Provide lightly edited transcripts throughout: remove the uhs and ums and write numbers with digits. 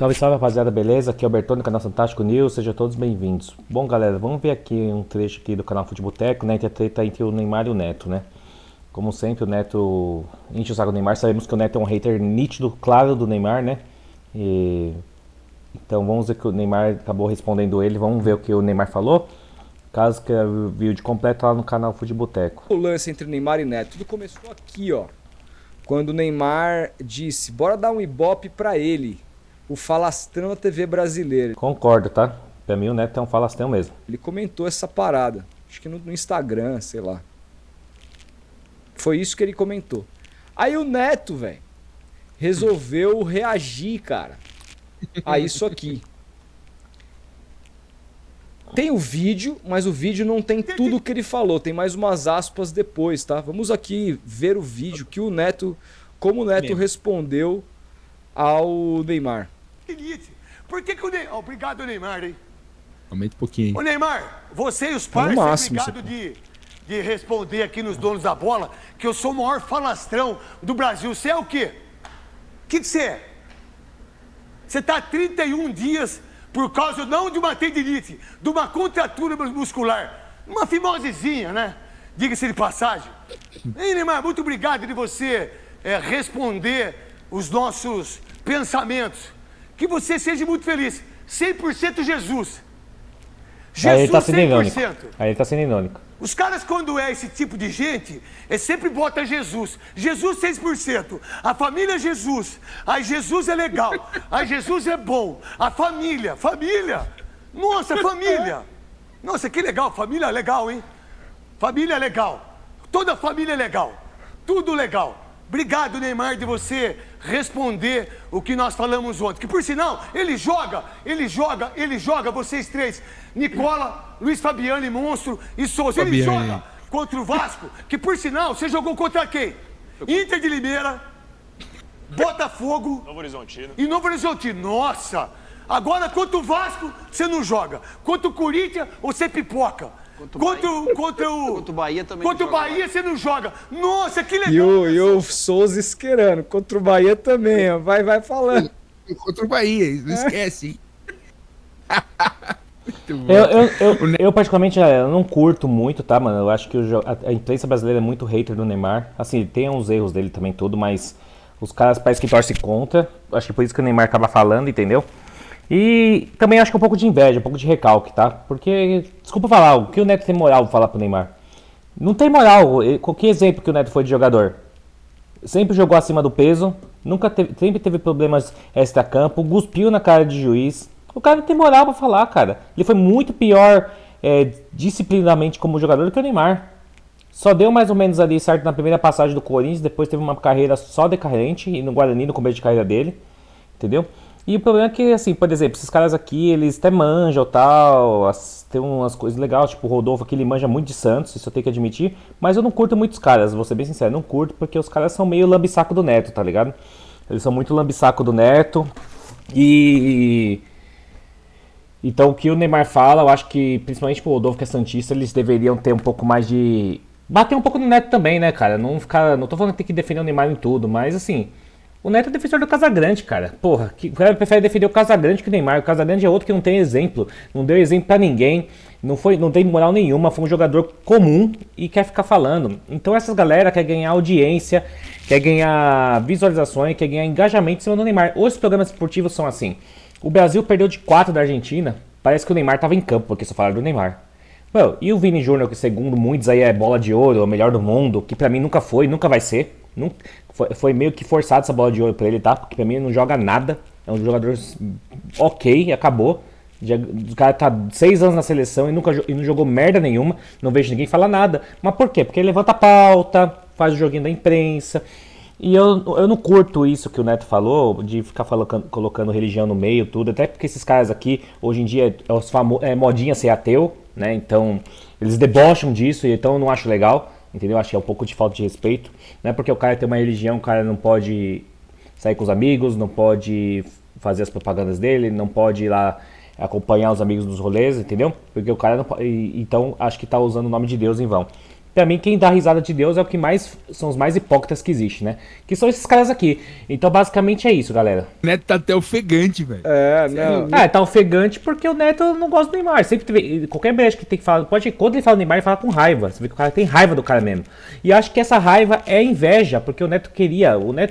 Salve, salve rapaziada, beleza? Aqui é o Bertone do canal Fantástico News, sejam todos bem-vindos. Bom galera, vamos ver aqui um trecho aqui do canal Futeboteco, né, entre a treta entre o Neymar e o Neto, né? Como sempre o Neto enche o saco do Neymar, sabemos que o Neto é um hater nítido, claro, do Neymar, né? Então vamos ver que o Neymar acabou respondendo ele, vamos ver o que o Neymar falou. Caso queira o vídeo completo lá no canal Futeboteco. O lance entre Neymar e Neto, tudo começou aqui, ó. Quando o Neymar disse, bora dar um ibope pra ele. O falastrão da TV brasileira. Concordo, tá? Pra mim o Neto é um falastrão mesmo. Ele comentou essa parada. Acho que no Instagram, sei lá. Foi isso que ele comentou. Aí o Neto, velho, resolveu reagir, cara, a isso aqui. Tem o vídeo, mas o vídeo não tem tudo o que ele falou. Tem mais umas aspas depois, tá? Vamos aqui ver o vídeo que o Neto... Como o Neto respondeu ao Neymar. Por que o Neymar... Obrigado, Neymar, hein? Aumenta um pouquinho. Ô, Neymar, você e os parceiros, obrigado de responder aqui nos donos da bola que eu sou o maior falastrão do Brasil. Você é o quê? O que você é? Você tá há 31 dias por causa não de uma tendinite, de uma contratura muscular. Uma fimosezinha, né? Diga-se de passagem. Ei, Neymar, muito obrigado de você responder os nossos pensamentos. Que você seja muito feliz. 100% Jesus. Jesus, Aí ele tá sendo 100%. irônico. Aí ele tá sendo irônico. Os caras, quando é esse tipo de gente, sempre bota Jesus. Jesus 6%. A família é Jesus. Aí Jesus é legal. Aí Jesus é bom. A família. Família. Nossa, família. Nossa, que legal. Família é legal, hein? Família é legal. Toda família é legal. Tudo legal. Obrigado, Neymar, de você responder o que nós falamos ontem. Que, por sinal, ele joga, vocês três. Nicola, Luiz Fabiano, Monstro e Souza. Ele joga contra o Vasco, que, por sinal, você jogou contra quem? Inter de Limeira, Botafogo e Novo Horizontino. Nossa! Agora, contra o Vasco, você não joga. Contra o Corinthians, você pipoca. Contra o Bahia também. Contra o Bahia você não joga. Nossa, que legal. E o Souza esquerando. Contra o Bahia também, ó. Vai falando. Contra o Bahia, não esquece. Eu particularmente eu não curto muito, tá, mano? Eu acho que a imprensa brasileira é muito hater do Neymar. Assim, tem uns erros dele também tudo, mas os caras parecem que torcem contra. Acho que por isso que o Neymar acaba falando, entendeu? E também acho que é um pouco de inveja, um pouco de recalque, tá? Porque, desculpa falar, o que o Neto tem moral pra falar pro Neymar? Não tem moral. Qualquer exemplo que o Neto foi de jogador. Sempre jogou acima do peso, sempre teve problemas extra-campo, cuspiu na cara de juiz. O cara não tem moral pra falar, cara. Ele foi muito pior disciplinadamente como jogador do que o Neymar. Só deu mais ou menos ali certo na primeira passagem do Corinthians, depois teve uma carreira só decadente, e no Guarani no começo de carreira dele, entendeu? E o problema é que, assim, por exemplo, esses caras aqui, eles até manjam tal, tem umas coisas legais, tipo o Rodolfo aqui, ele manja muito de Santos, isso eu tenho que admitir, mas eu não curto muito os caras, vou ser bem sincero, não curto, porque os caras são meio lambisaco do Neto, tá ligado? Eles são muito lambisaco do Neto, então o que o Neymar fala, eu acho que, principalmente pro Rodolfo que é santista, eles deveriam ter um pouco mais de... bater um pouco no Neto também, né, cara? Não tô falando que tem que defender o Neymar em tudo, mas assim... O Neto é defensor do Casagrande, cara. Porra, o cara prefere defender o Casagrande que o Neymar. O Casagrande é outro que não tem exemplo. Não deu exemplo pra ninguém. Não tem moral nenhuma. Foi um jogador comum e quer ficar falando. Então essas galera quer ganhar audiência, quer ganhar visualizações, quer ganhar engajamento em cima do Neymar. Os programas esportivos são assim. O Brasil perdeu de 4 da Argentina. Parece que o Neymar tava em campo, porque só falaram do Neymar. Bom, e o Vini Júnior, que segundo muitos aí é bola de ouro, é o melhor do mundo, que pra mim nunca foi, nunca vai ser. Foi meio que forçado essa bola de ouro pra ele, tá? Porque pra mim ele não joga nada. É um jogador ok, acabou. O cara tá 6 anos na seleção e não jogou merda nenhuma. Não vejo ninguém falar nada. Mas por quê? Porque ele levanta a pauta, faz o joguinho da imprensa. E eu não curto isso que o Neto falou, de ficar colocando religião no meio, tudo. Até porque esses caras aqui, hoje em dia, é modinha ser ateu, né? Então, eles debocham disso, e então eu não acho legal. Entendeu? Acho que é um pouco de falta de respeito. Não é porque o cara tem uma religião, o cara não pode sair com os amigos, não pode fazer as propagandas dele, não pode ir lá acompanhar os amigos nos rolês, entendeu? Porque o cara não pode. Então acho que tá usando o nome de Deus em vão. Pra mim, quem dá risada de Deus é o que mais são os mais hipócritas que existe, né? Que são esses caras aqui. Então, basicamente é isso, galera. O Neto tá até ofegante, velho. Não. Tá ofegante porque o Neto não gosta do Neymar. Sempre teve, qualquer brecha que tem que falar, quando ele fala do Neymar, ele fala com raiva. Você vê que o cara tem raiva do cara mesmo. E acho que essa raiva é inveja, porque o Neto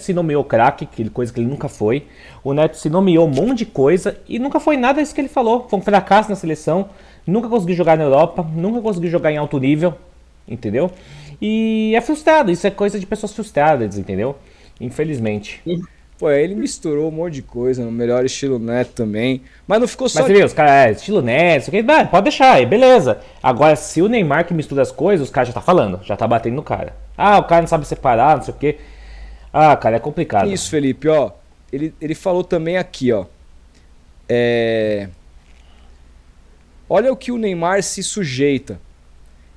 se nomeou craque, coisa que ele nunca foi. O Neto se nomeou um monte de coisa e nunca foi nada isso que ele falou. Foi um fracasso na seleção, nunca conseguiu jogar na Europa, nunca conseguiu jogar em alto nível. Entendeu? E é frustrado, isso é coisa de pessoas frustradas, entendeu? Infelizmente. Pô, aí ele misturou um monte de coisa, no melhor estilo Neto também. Mas não ficou só. Mas você viu, os caras, estilo Neto, isso aqui, pode deixar, aí, beleza. Agora, se o Neymar que mistura as coisas, os caras já tá falando, já tá batendo no cara. Ah, o cara não sabe separar, não sei o quê. Ah, cara, é complicado. Isso, Felipe, ó. Ele falou também aqui, ó. Olha o que o Neymar se sujeita.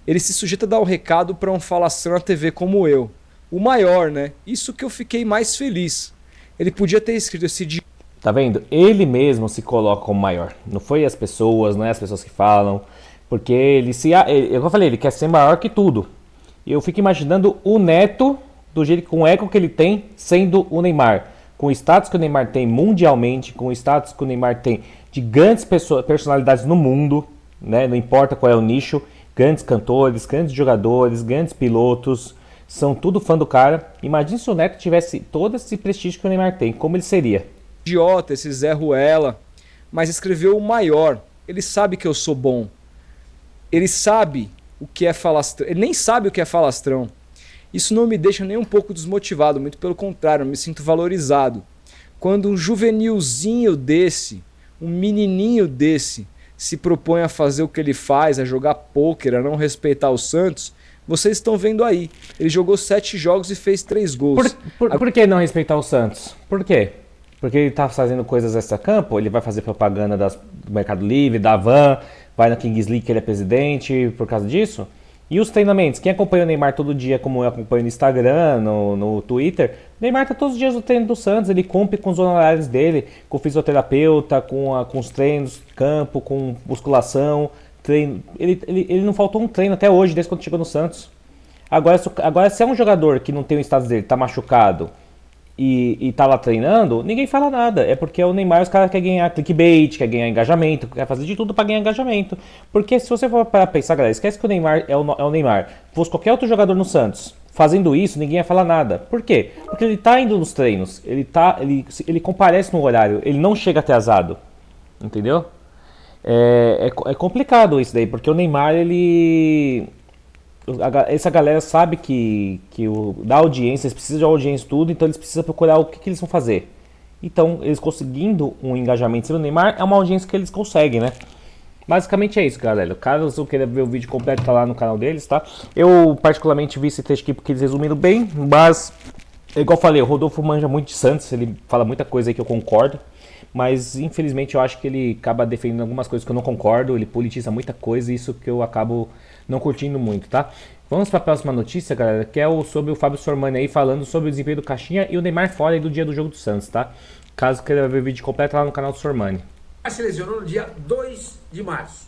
Ele se sujeita a dar o recado pra um falastrão na TV como eu. O maior, né? Isso que eu fiquei mais feliz. Ele podia ter escrito esse dia. Tá vendo? Ele mesmo se coloca como maior. Não foi as pessoas, não é as pessoas que falam. Porque eu falei, ele quer ser maior que tudo. E eu fico imaginando o Neto, do jeito com o ego que ele tem, sendo o Neymar. Com o status que o Neymar tem mundialmente, com o status que o Neymar tem de grandes personalidades no mundo, né? Não importa qual é o nicho. Grandes cantores, grandes jogadores, grandes pilotos, são tudo fã do cara. Imagina se o Neto tivesse todo esse prestígio que o Neymar tem, como ele seria? Idiota, esse Zé Ruela, mas escreveu o maior. Ele sabe que eu sou bom. Ele sabe o que é falastrão. Ele nem sabe o que é falastrão. Isso não me deixa nem um pouco desmotivado, muito pelo contrário, eu me sinto valorizado. Quando um juvenilzinho desse, um menininho desse, se propõe a fazer o que ele faz, a jogar pôquer, a não respeitar o Santos, vocês estão vendo aí. Ele jogou 7 jogos e fez 3 gols. Por que não respeitar o Santos? Por quê? Porque ele tá fazendo coisas extra-campo, ele vai fazer propaganda do Mercado Livre, da Van, vai na Kings League que ele é presidente por causa disso? E os treinamentos? Quem acompanha o Neymar todo dia, como eu acompanho no Instagram, no Twitter, o Neymar tá todos os dias no treino do Santos, ele cumpre com os honorários dele, com o fisioterapeuta, com os treinos de campo, com musculação, treino. Ele não faltou um treino até hoje, desde quando chegou no Santos. Agora, se é um jogador que não tem o status dele, tá machucado e tá lá treinando, ninguém fala nada. É porque o Neymar, os caras querem ganhar clickbait, quer ganhar engajamento, quer fazer de tudo pra ganhar engajamento. Porque se você for para pensar, galera, esquece que o Neymar é o Neymar. Se fosse qualquer outro jogador no Santos fazendo isso, ninguém ia falar nada. Por quê? Porque ele tá indo nos treinos, ele comparece no horário, ele não chega atrasado. Entendeu? É complicado isso daí, porque o Neymar, essa galera sabe que da audiência, eles precisam de audiência e tudo, então eles precisam procurar o que eles vão fazer. Então, eles conseguindo um engajamento sobre o Neymar, é uma audiência que eles conseguem, né? Basicamente é isso, galera. Caso eu queira ver o vídeo completo, tá lá no canal deles, tá? Eu particularmente vi esse trecho aqui porque eles resumiram bem, mas, igual eu falei, o Rodolfo manja muito de Santos, ele fala muita coisa aí que eu concordo. Mas, infelizmente, eu acho que ele acaba defendendo algumas coisas que eu não concordo, ele politiza muita coisa e isso que eu acabo não curtindo muito, tá? Vamos para a próxima notícia, galera, que é sobre o Fábio Sormani aí falando sobre o desempenho do Caixinha e o Neymar fora aí do dia do jogo do Santos, tá? Caso queira ver o vídeo completo, lá no canal do Sormani. Se lesionou no dia 2 de março.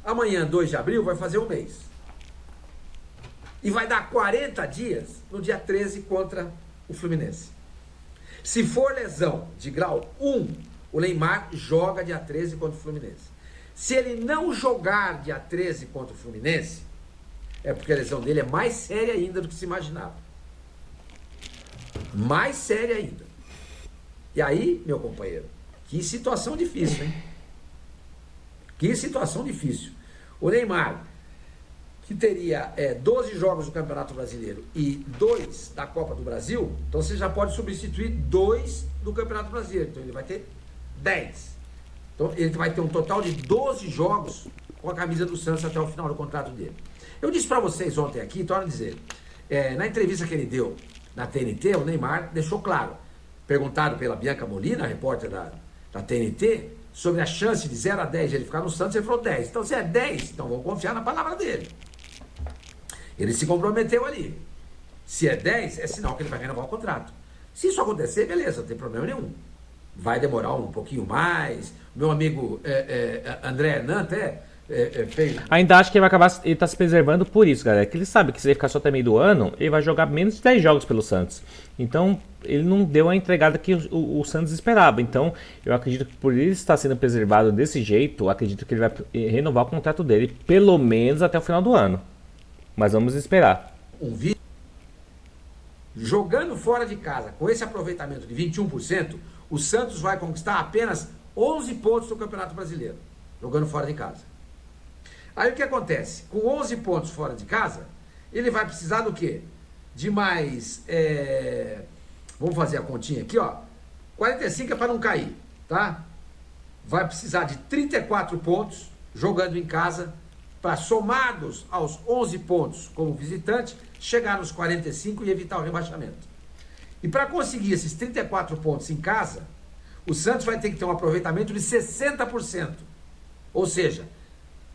Amanhã, 2 de abril, vai fazer um mês. E vai dar 40 dias no dia 13 contra o Fluminense. Se for lesão de grau 1, o Neymar joga dia 13 contra o Fluminense. Se ele não jogar dia 13 contra o Fluminense, é porque a lesão dele é mais séria ainda do que se imaginava. Mais séria ainda. E aí, meu companheiro, que situação difícil, hein? Que situação difícil. O Neymar, que teria 12 jogos do Campeonato Brasileiro e 2 da Copa do Brasil, então você já pode substituir 2 do Campeonato Brasileiro. Então ele vai ter 10. Então ele vai ter um total de 12 jogos com a camisa do Santos até o final do contrato dele. Eu disse para vocês ontem aqui, torno a dizer, na entrevista que ele deu na TNT, o Neymar deixou claro, perguntado pela Bianca Molina, repórter da TNT, sobre a chance de 0 a 10 de ele ficar no Santos, ele falou 10. Então se é 10, então vamos confiar na palavra dele. Ele se comprometeu ali. Se é 10, é sinal que ele vai renovar o contrato. Se isso acontecer, beleza, não tem problema nenhum. Vai demorar um pouquinho mais. Meu amigo André Hernan até feio. Ainda acho que ele vai acabar. Ele tá se preservando por isso, galera. Que ele sabe que se ele ficar só até meio do ano, ele vai jogar menos de 10 jogos pelo Santos. Então, ele não deu a entregada que o Santos esperava. Então, eu acredito que por ele estar sendo preservado desse jeito, eu acredito que ele vai renovar o contrato dele, pelo menos até o final do ano. Mas vamos esperar. Um vídeo jogando fora de casa, com esse aproveitamento de 21%, o Santos vai conquistar apenas 11 pontos no Campeonato Brasileiro, jogando fora de casa. Aí o que acontece? Com 11 pontos fora de casa, ele vai precisar do quê? De mais, vamos fazer a continha aqui, ó, 45 é para não cair, tá? Vai precisar de 34 pontos, jogando em casa, para somados aos 11 pontos como visitante, chegar nos 45 e evitar o rebaixamento. E para conseguir esses 34 pontos em casa, o Santos vai ter que ter um aproveitamento de 60%. Ou seja,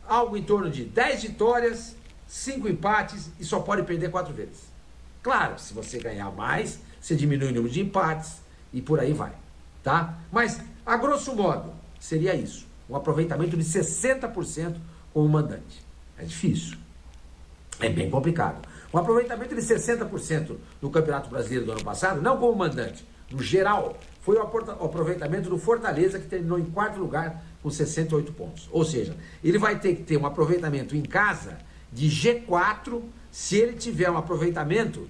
algo em torno de 10 vitórias, 5 empates e só pode perder 4 vezes. Claro, se você ganhar mais, você diminui o número de empates e por aí vai, tá? Mas, a grosso modo, seria isso. Um aproveitamento de 60% como mandante. É difícil. É bem complicado. Um aproveitamento de 60% no Campeonato Brasileiro do ano passado, não como mandante, no geral, foi o aproveitamento do Fortaleza, que terminou em 4º lugar com 68 pontos. Ou seja, ele vai ter que ter um aproveitamento em casa de G4 se ele tiver um aproveitamento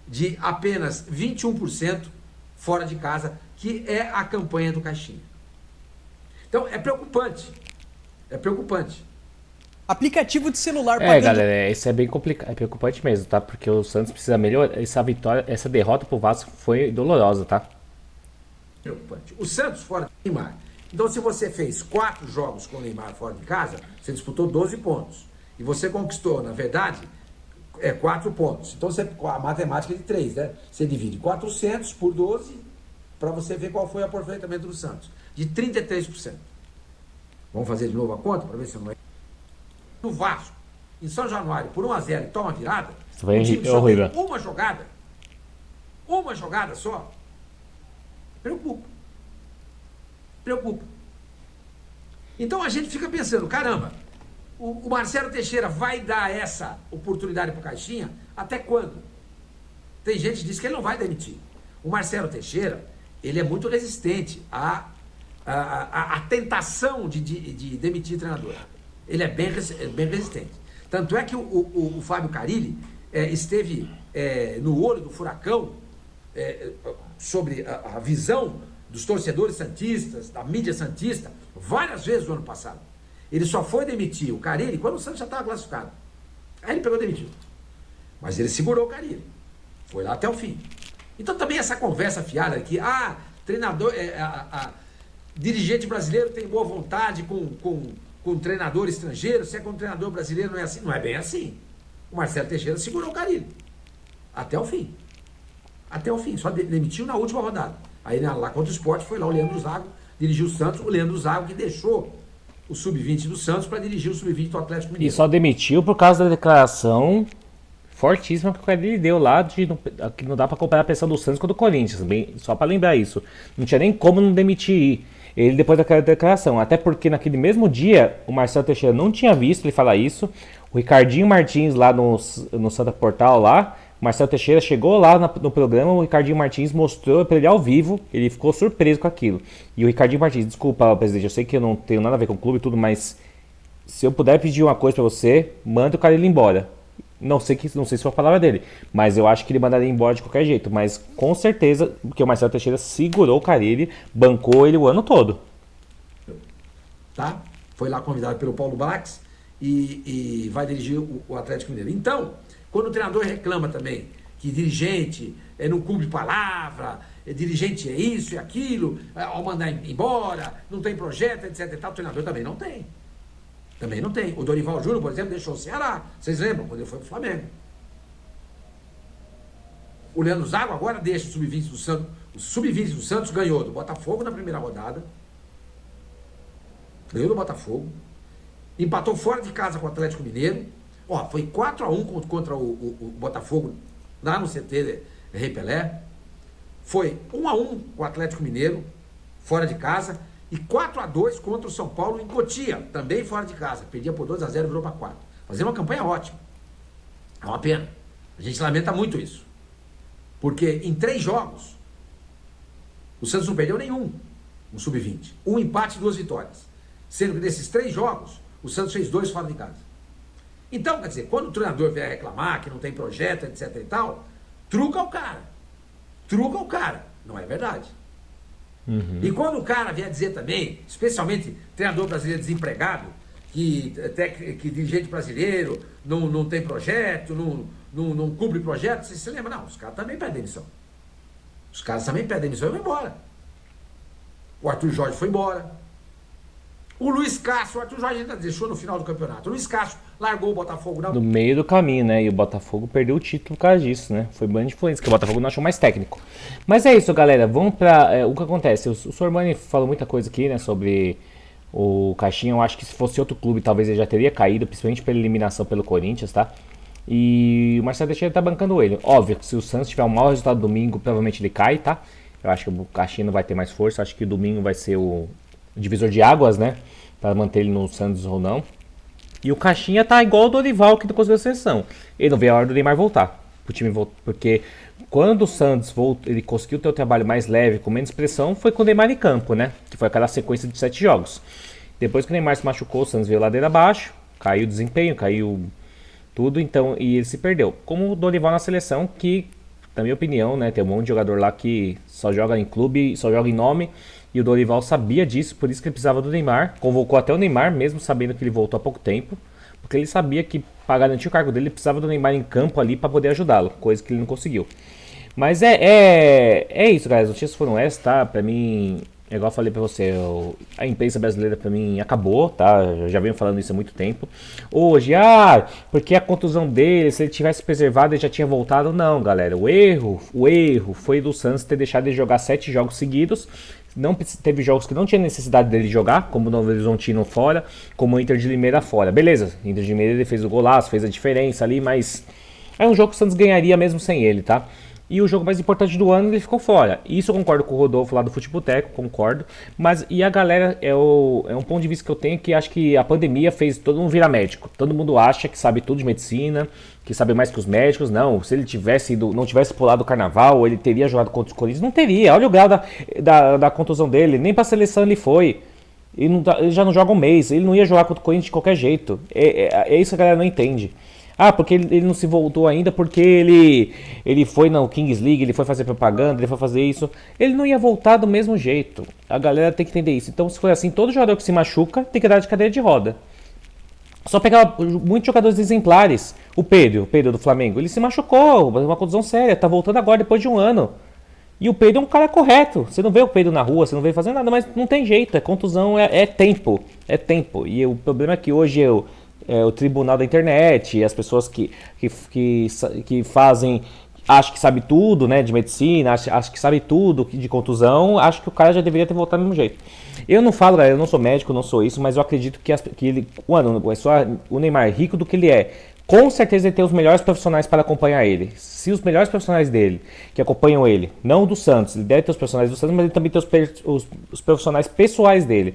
de apenas 21% fora de casa, que é a campanha do Caixinha. Então, é preocupante. É preocupante. Aplicativo de celular galera, isso é bem complicado, é preocupante mesmo, tá? Porque o Santos precisa melhorar. Essa derrota pro Vasco foi dolorosa, tá? Preocupante. O Santos fora de Neymar. Então, se você fez 4 jogos com o Neymar fora de casa, você disputou 12 pontos. E você conquistou, na verdade, 4 pontos. Então, a matemática é de 3, né? Você divide 400 por 12 para você ver qual foi o aproveitamento do Santos. De 33%. Vamos fazer de novo a conta para ver se não é. No Vasco, em São Januário, por 1-0 e toma virada, Isso vai o time só horrível. tem uma jogada só, preocupa. Então a gente fica pensando, caramba, o Marcelo Teixeira vai dar essa oportunidade para o Caixinha até quando? Tem gente que diz que ele não vai demitir. O Marcelo Teixeira, ele é muito resistente à tentação de demitir treinador. Ele é bem resistente. Tanto é que o Fábio Carille esteve no olho do furacão sobre a visão dos torcedores santistas, da mídia santista, várias vezes no ano passado. Ele só foi demitir o Carille quando o Santos já estava classificado. Aí ele pegou e demitiu. Mas ele segurou o Carille. Foi lá até o fim. Então também essa conversa fiada aqui, treinador, dirigente brasileiro tem boa vontade com treinador estrangeiro, se é com treinador brasileiro não é assim. Não é bem assim. O Marcelo Teixeira segurou o Carille. Até o fim. Até o fim. Só demitiu na última rodada. Aí lá contra o Sport foi lá o Leandro Zago, dirigiu o Santos. O Leandro Zago que deixou o Sub-20 do Santos para dirigir o Sub-20 do Atlético Mineiro. E só demitiu por causa da declaração fortíssima que o Carille deu lá, que não dá para comparar a pressão do Santos com a do Corinthians. Só para lembrar isso. Não tinha nem como não demitir ele depois daquela declaração. Até porque naquele mesmo dia, o Marcelo Teixeira não tinha visto ele falar isso. O Ricardinho Martins lá no Santa Portal lá, o Marcelo Teixeira chegou lá no programa, o Ricardinho Martins mostrou para ele ao vivo, ele ficou surpreso com aquilo. E o Ricardinho Martins, desculpa, presidente, eu sei que eu não tenho nada a ver com o clube e tudo, mas se eu puder pedir uma coisa para você, manda o cara ele embora. Não sei se foi a palavra dele, mas eu acho que ele mandaria embora de qualquer jeito. Mas com certeza, porque o Marcelo Teixeira segurou o Carille, bancou ele o ano todo. Tá? Foi lá convidado pelo Paulo Bax e vai dirigir o Atlético Mineiro. Então, quando o treinador reclama também que dirigente não cumpre palavra, dirigente é isso e aquilo, ao mandar embora, não tem projeto, etc. E tal, o treinador também não tem. Também não tem. O Dorival Júnior, por exemplo, deixou o Ceará. Vocês lembram? Quando ele foi pro Flamengo. O Leandro Zago agora deixa o Sub-20 do Santos. O Sub-20 do Santos ganhou do Botafogo na primeira rodada. Ganhou do Botafogo. Empatou fora de casa com o Atlético Mineiro. Foi 4-1 contra o Botafogo lá no CT Rei Pelé. Foi 1-1 com o Atlético Mineiro, fora de casa. E 4-2 contra o São Paulo em Cotia, também fora de casa. Perdia por 2-0 e virou para 4. Fazia uma campanha ótima. É uma pena. A gente lamenta muito isso. Porque em 3 jogos, o Santos não perdeu nenhum no Sub-20. 1 empate e 2 vitórias. Sendo que nesses 3 jogos, o Santos fez 2 fora de casa. Então, quer dizer, quando o treinador vier reclamar que não tem projeto, etc e tal, truca o cara. Truca o cara. Não é verdade. E quando o cara vier dizer também, especialmente treinador brasileiro desempregado, que dirigente brasileiro não tem projeto, não cumpre projeto, você se lembra? Não, os caras também pedem demissão. Os caras também pedem demissão e vão embora. O Arthur Jorge foi embora. O Luiz Castro, o Arthur Jorge ainda deixou no final do campeonato. O Luiz Castro largou o Botafogo No meio do caminho, né? E o Botafogo perdeu o título por causa disso, né? Foi bem influência, que o Botafogo não achou mais técnico. Mas é isso, galera. Vamos pra... o que acontece? O Sormani falou muita coisa aqui, né? Sobre o Caixinha. Eu acho que se fosse outro clube, talvez ele já teria caído, principalmente pela eliminação pelo Corinthians, tá? E o Marcelo Teixeira tá bancando ele. Óbvio que se o Santos tiver um mau resultado domingo, provavelmente ele cai, tá? Eu acho que o Caixinha não vai ter mais força. Eu acho que o domingo vai ser o divisor de águas, né? Para manter ele no Santos ou não. E o Caixinha tá igual o Dorival que conseguiu a seleção. Ele não vê a hora do Neymar voltar pro time, porque quando o Santos ele conseguiu ter o trabalho mais leve, com menos pressão, foi com o Neymar em campo, né? Que foi aquela sequência de 7 jogos. Depois que o Neymar se machucou, o Santos veio ladeira abaixo, caiu o desempenho, caiu tudo, então, e ele se perdeu. Como o Dorival na seleção, que, na minha opinião, né, tem um monte de jogador lá que só joga em clube, só joga em nome. E o Dorival sabia disso, por isso que ele precisava do Neymar. Convocou até o Neymar, mesmo sabendo que ele voltou há pouco tempo. Porque ele sabia que, para garantir o cargo dele, ele precisava do Neymar em campo ali para poder ajudá-lo. Coisa que ele não conseguiu. Mas é isso, galera. As notícias foram essas, tá? Pra mim, igual eu falei pra você, a imprensa brasileira pra mim acabou, tá? Eu já venho falando isso há muito tempo. Hoje, porque a contusão dele, se ele tivesse preservado, ele já tinha voltado. Não, galera. O erro foi do Santos ter deixado ele jogar 7 jogos seguidos. Não teve jogos que não tinha necessidade dele jogar, como o Novo Horizontino fora, como o Inter de Limeira fora. Beleza, o Inter de Limeira ele fez o golaço, fez a diferença ali, mas é um jogo que o Santos ganharia mesmo sem ele, tá? E o jogo mais importante do ano ele ficou fora. Isso eu concordo com o Rodolfo lá do Futeboteco, concordo. Mas e a galera, é um ponto de vista que eu tenho, que acho que a pandemia fez todo mundo virar médico. Todo mundo acha que sabe tudo de medicina, que sabe mais que os médicos. Não, se ele não tivesse pulado o carnaval, ele teria jogado contra os Corinthians. Não teria, olha o grau da contusão dele. Nem pra seleção ele foi. Ele já não joga um mês, ele não ia jogar contra o Corinthians de qualquer jeito. É isso que a galera não entende. Porque ele não se voltou ainda porque ele foi na Kings League, ele foi fazer propaganda, ele foi fazer isso. Ele não ia voltar do mesmo jeito. A galera tem que entender isso. Então, se for assim, todo jogador que se machuca tem que dar de cadeira de roda. Só pegar muitos jogadores exemplares. O Pedro do Flamengo, ele se machucou, uma contusão séria, tá voltando agora depois de um ano. E o Pedro é um cara correto. Você não vê o Pedro na rua, você não vê fazendo nada, mas não tem jeito. Contusão, é tempo. É tempo. E o problema é que hoje o tribunal da internet, as pessoas que fazem, acham que sabe tudo, né, de medicina, acham que sabe tudo de contusão, acho que o cara já deveria ter voltado do mesmo jeito. Eu não falo, galera, eu não sou médico, não sou isso, mas eu acredito que ele, o Neymar, rico do que ele é, com certeza ele tem os melhores profissionais para acompanhar ele. Se os melhores profissionais dele, que acompanham ele, não do Santos, ele deve ter os profissionais do Santos, mas ele também tem os profissionais pessoais dele,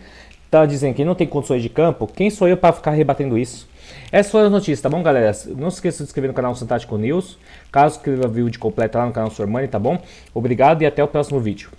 tá dizendo que ele não tem condições de campo, quem sou eu para ficar rebatendo isso? Essas foram as notícias, tá bom, galera? Não se esqueça de se inscrever no canal Santástico News. Caso queira ver o vídeo completo lá no canal Sormani, tá bom? Obrigado e até o próximo vídeo.